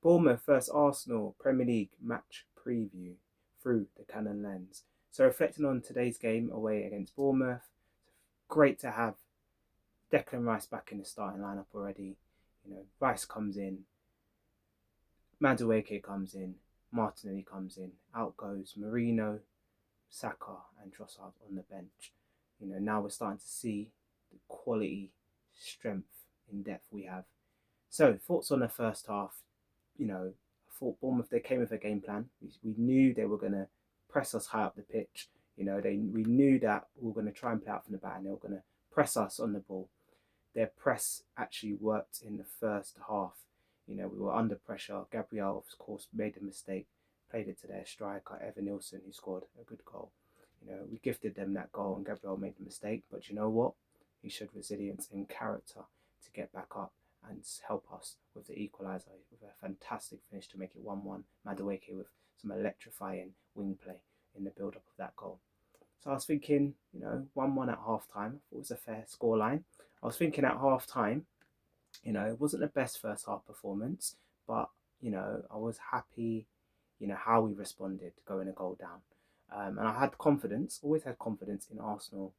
Bournemouth versus Arsenal Premier League match preview through the Canon lens. So reflecting on today's game away against Bournemouth, great to have Declan Rice back in the starting lineup already. Rice comes in, Madueke comes in, Martinelli comes in, out goes Marino, Saka, and Trossard on the bench. Now we're starting to see the quality, strength, in depth we have. So, thoughts on the first half? I thought Bournemouth, they came with a game plan. We knew they were going to press us high up the pitch. We knew that we were going to try and play out from the back and they were going to press us on the ball. Their press actually worked in the first half. We were under pressure. Gabriel, of course, made a mistake, played it to their striker, Evan Nilsson, who scored a good goal. We gifted them that goal and Gabriel made the mistake. But you know what? He showed resilience and character to get back up and help us with the equaliser with a fantastic finish to make it 1-1. Madueke with some electrifying wing play in the build-up of that goal. So I was thinking, 1-1 at half-time. I thought it was a fair scoreline. I was thinking at half-time, it wasn't the best first half performance, but, I was happy, how we responded going a goal down. And I had confidence, always had confidence in Arsenal,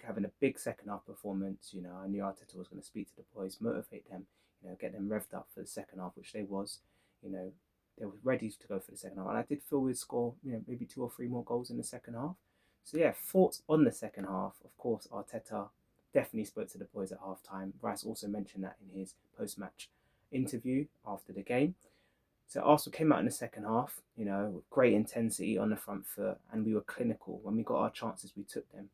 having a big second half performance. I knew Arteta was going to speak to the boys, motivate them, get them revved up for the second half, which they was. They were ready to go for the second half. And I did feel we'd score, maybe 2 or 3 more goals in the second half. So yeah, thoughts on the second half. Of course, Arteta definitely spoke to the boys at half time. Rice also mentioned that in his post-match interview after the game. So Arsenal came out in the second half, with great intensity on the front foot, and we were clinical. When we got our chances, we took them.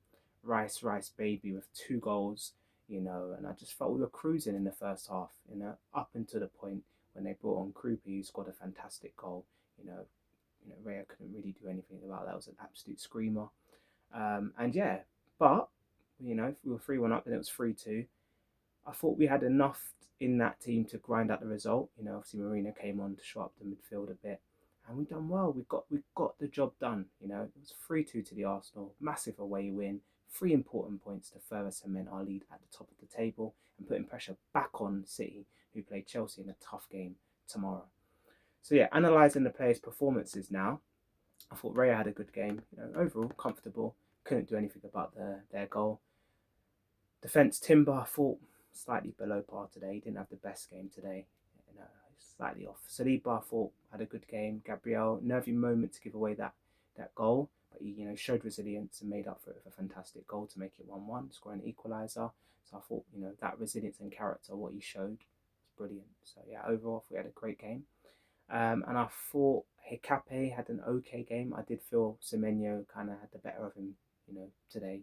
Rice, baby, with 2 goals, and I just felt we were cruising in the first half, up until the point when they brought on Krupi, who scored a fantastic goal. Raya couldn't really do anything about that. It was an absolute screamer. And yeah, but, we were 3-1 up, and it was 3-2. I thought we had enough in that team to grind out the result. Obviously Marino came on to show up the midfield a bit, and we done well. We got the job done. It was 3-2 to the Arsenal, massive away win, 3 important points to further cement our lead at the top of the table and putting pressure back on City, who play Chelsea in a tough game tomorrow. So yeah, analysing the players' performances now, I thought Raya had a good game. Overall comfortable. Couldn't do anything about their goal. Defence, Timber, I thought slightly below par today. He didn't have the best game today. Slightly off. Saliba, I thought, had a good game. Gabriel, nervy moment to give away that goal, but he showed resilience and made up for it with a fantastic goal to make it 1-1, scoring an equaliser. So I thought, that resilience and character, what he showed, was brilliant. So yeah, overall, we had a great game. And I thought Hikape had an okay game. I did feel Semenyo kind of had the better of him, today.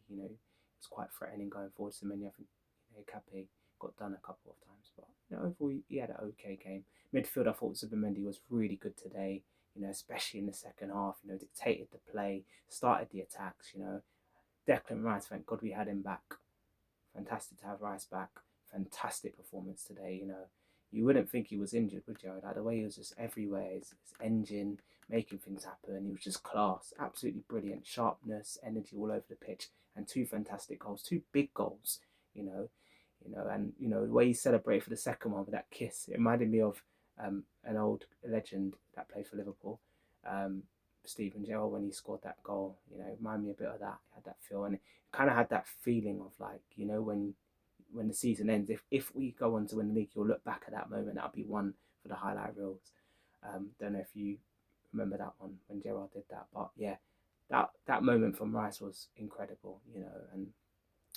It's quite threatening going forward. Semenyo, I think Hikape got done a couple of times, but overall he had an okay game. Midfield, I thought Zubimendi was really good today. Especially in the second half. Dictated the play, started the attacks. Declan Rice, thank God we had him back. Fantastic to have Rice back. Fantastic performance today. You wouldn't think he was injured, would you? Like the way he was just everywhere, his engine, making things happen. He was just class, absolutely brilliant, sharpness, energy all over the pitch, and 2 fantastic goals, 2 big goals. And the way he celebrated for the second one with that kiss, it reminded me of an old legend that played for Liverpool, Steven Gerrard, when he scored that goal. It reminded me a bit of that. It had that feel, and it kind of had that feeling of like, when the season ends, if we go on to win the league, you'll look back at that moment. That'll be one for the highlight reels. Don't know if you remember that one when Gerrard did that, but yeah, that moment from Rice was incredible. And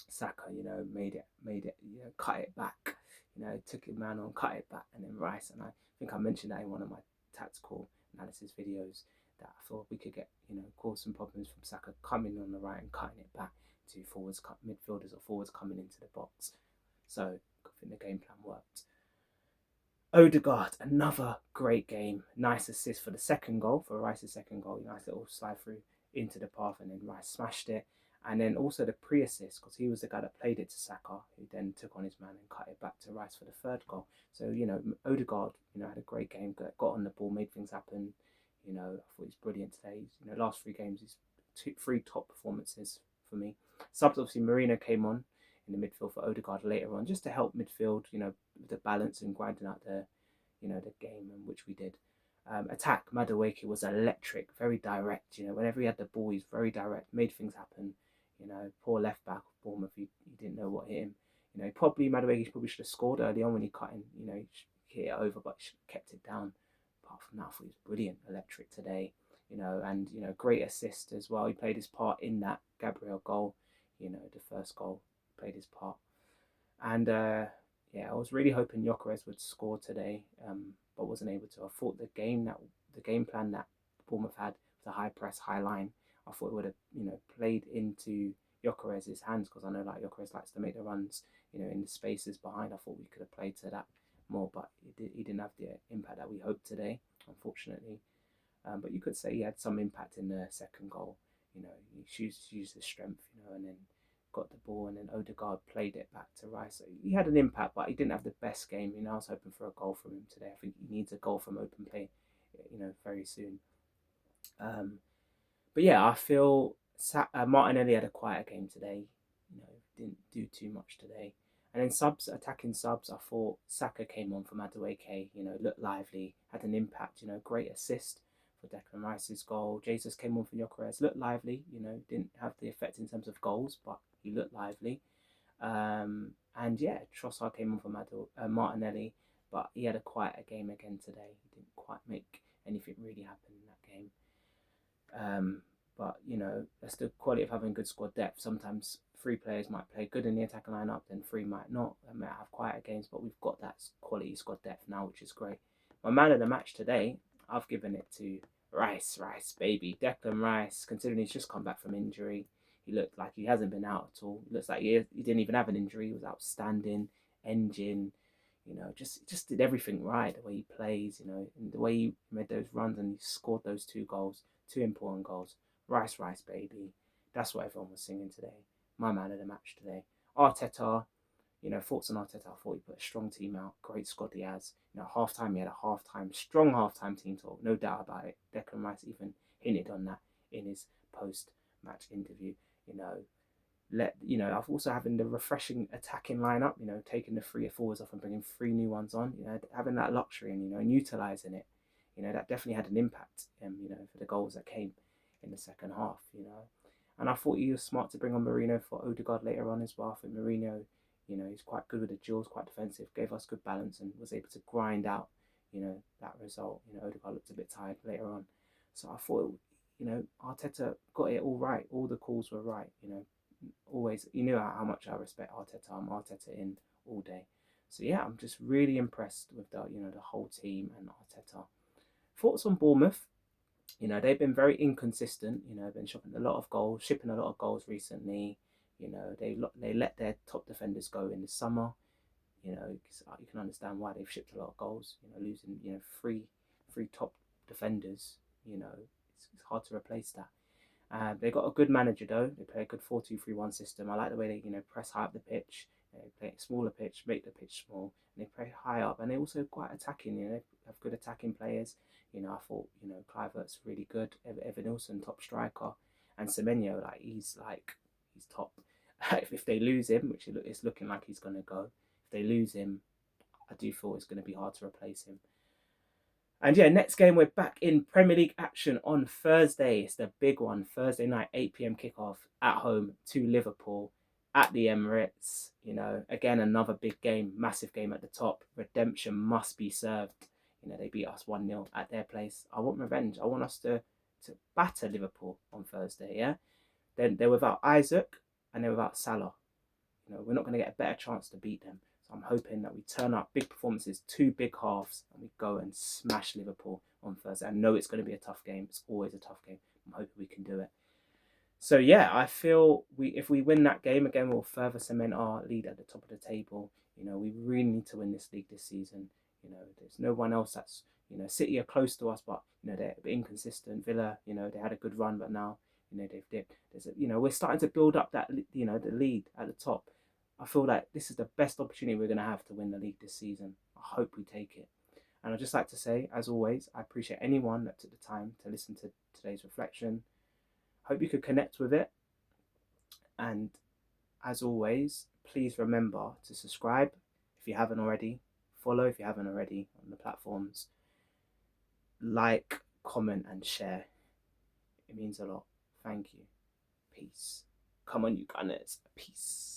Saka, made it, cut it back. Took him man on, cut it back, and then Rice. And I think I mentioned that in one of my tactical analysis videos, that I thought we could get, cause some problems from Saka coming on the right and cutting it back to forwards, midfielders or forwards coming into the box. So I think the game plan worked. Odegaard, another great game. Nice assist for the second goal, for Rice's second goal. Nice little slide through into the path, and then Rice smashed it. And then also the pre-assist, because he was the guy that played it to Saka, who then took on his man and cut it back to Rice for the third goal. So, Odegaard, had a great game, got on the ball, made things happen. I thought he was brilliant today. Last 3 games, he's 3 top performances for me. Subs, obviously, Marino came on in the midfield for Odegaard later on, just to help midfield, the balance and grinding out the game, and which we did. Attack, Madueke was electric, very direct. Whenever he had the ball, he's very direct, made things happen. Poor left back of Bournemouth, he didn't know what hit him. Madueke probably should have scored early on when he cut in. He hit it over, but he should have kept it down. Apart from that, I thought he was brilliant, electric today. And great assist as well. He played his part in that Gabriel goal. The first goal, played his part. And I was really hoping Gyökeres would score today, but wasn't able to. I thought the game plan that Bournemouth had, the high press, high line, I thought it would have played into Gyökeres' hands, because I know like Gyökeres likes to make the runs in the spaces behind. I thought we could have played to that more, but he didn't have the impact that we hoped today, unfortunately. But you could say he had some impact in the second goal. He used his strength, and then got the ball, and then Odegaard played it back to Rice. So he had an impact, but he didn't have the best game. I was hoping for a goal from him today. I think he needs a goal from open play, very soon. But yeah, I feel Martinelli had a quiet game today. Didn't do too much today. And then attacking subs, I thought Saka came on for Madueke, looked lively, had an impact, great assist for Declan Rice's goal. Jesus came on for Gyökeres, looked lively, didn't have the effect in terms of goals, but he looked lively. And yeah, Trossard came on for Martinelli, but he had a quieter game again today. He didn't quite make anything really happen in that game. But that's the quality of having good squad depth. Sometimes 3 players might play good in the attacking lineup, then 3 might not. They might have quieter games, but we've got that quality squad depth now, which is great. My man of the match today, I've given it to Rice, baby. Declan Rice, considering he's just come back from injury. He looked like he hasn't been out at all. He looks like he didn't even have an injury. He was outstanding. Engine, just did everything right. The way he plays, and the way he made those runs, and he scored those 2 goals, 2 important goals. Rice, baby. That's what everyone was singing today. My man of the match today. Arteta, thoughts on Arteta. I thought he put a strong team out. Great squad he has. Half-time, he had a strong half-time team talk. No doubt about it. Declan Rice even hinted on that in his post-match interview. I've also having the refreshing attacking lineup, taking the 3 forwards off and bringing 3 new ones on, having that luxury and utilising it, that definitely had an impact, for the goals that came in the second half, And I thought he was smart to bring on Mourinho for Odegaard later on as well. I think Mourinho, he's quite good with the duels, quite defensive, gave us good balance and was able to grind out, that result. Odegaard looked a bit tired later on. So I thought, Arteta got it all right. All the calls were right, Always, you knew how much I respect Arteta. I'm Arteta in all day. So yeah, I'm just really impressed with the whole team and Arteta. Thoughts on Bournemouth? They've been very inconsistent. Been shipping a lot of goals recently. They let their top defenders go in the summer. You can understand why they've shipped a lot of goals. Losing three top defenders. It's hard to replace that. They got a good manager though. They play a good 4-2-3-1 system. I like the way they press high up the pitch. They play a smaller pitch, make the pitch small, and they play high up. And they also quite attacking. They have good attacking players. I thought Kluivert's really good. Evan Nilsson, top striker, and Semenyo, he's top. If they lose him, which it's looking like he's going to go, if they lose him, I do feel it's going to be hard to replace him. And yeah, next game, we're back in Premier League action on Thursday. It's the big one, Thursday night, 8 p.m. kickoff at home to Liverpool at the Emirates. Again, another big game, massive game at the top. Redemption must be served. They beat us 1-0 at their place. I want revenge. I want us to batter Liverpool on Thursday, yeah? Then they're without Isaac and they're without Salah. We're not going to get a better chance to beat them. So I'm hoping that we turn up big performances, 2 big halves, and we go and smash Liverpool on Thursday. I know it's going to be a tough game. It's always a tough game. I'm hoping we can do it. So yeah, I feel if we win that game again, we'll further cement our lead at the top of the table. We really need to win this league this season. There's no one else that's, City are close to us, but, they're a bit inconsistent. Villa, they had a good run, but now, they've dipped. We're starting to build up that, the lead at the top. I feel like this is the best opportunity we're going to have to win the league this season. I hope we take it. And I'd just like to say, as always, I appreciate anyone that took the time to listen to today's reflection. Hope you could connect with it. And as always, please remember to subscribe if you haven't already. follow if you haven't already on the platforms. Like, comment, and share. It means a lot. Thank you. Peace. Come on, you gunners. Peace.